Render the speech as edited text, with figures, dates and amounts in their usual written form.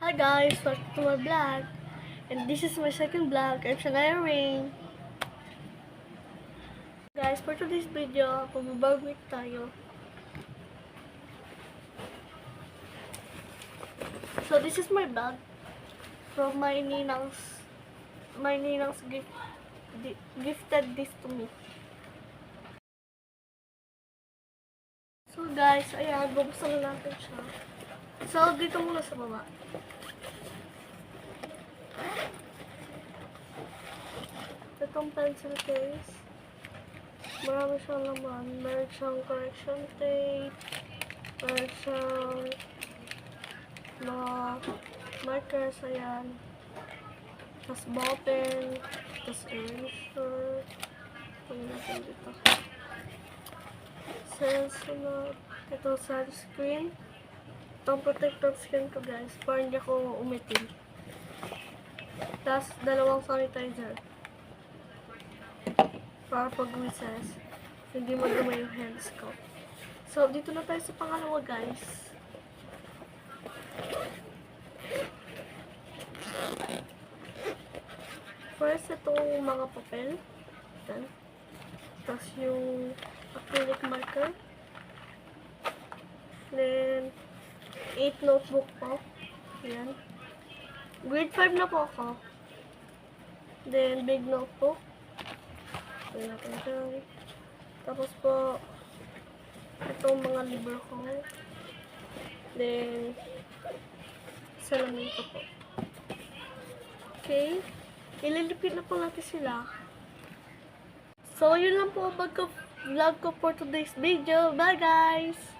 Hi guys, welcome to my vlog. And this is my second vlog. I'm Shania Rain. Guys, for today's video, pababagwit tayo. So this is my bag from my ninang's gifted this to me. So guys, ayan, bubuksan na natin siya. So dito muna sa baba. Itong pencil case. Marami siyang laman. Meron siyang correction tape. Meron siyang mga markers. Ayan. Tapos ball pen. Tapos eraser. Pagin natin dito. Sensory. Ito sunscreen. Itong protective skin ko guys. Para hindi ako umitim. Tapos dalawang sanitizer. Para pag recess, hindi maduma yung hands ko. So, dito na tayo sa pangalawa, guys. First, itong mga papel. Yan. Tapos yung acrylic marker. Then, 8 notebook po. Yan. Grade 5 na po ako. Then, big notebook. Natin dyan. Tapos po, itong mga libro ko. Then, salamin ko po. Okay. Ililipid na po natin sila. So, yun lang po ang vlog ko for today's video. Bye guys!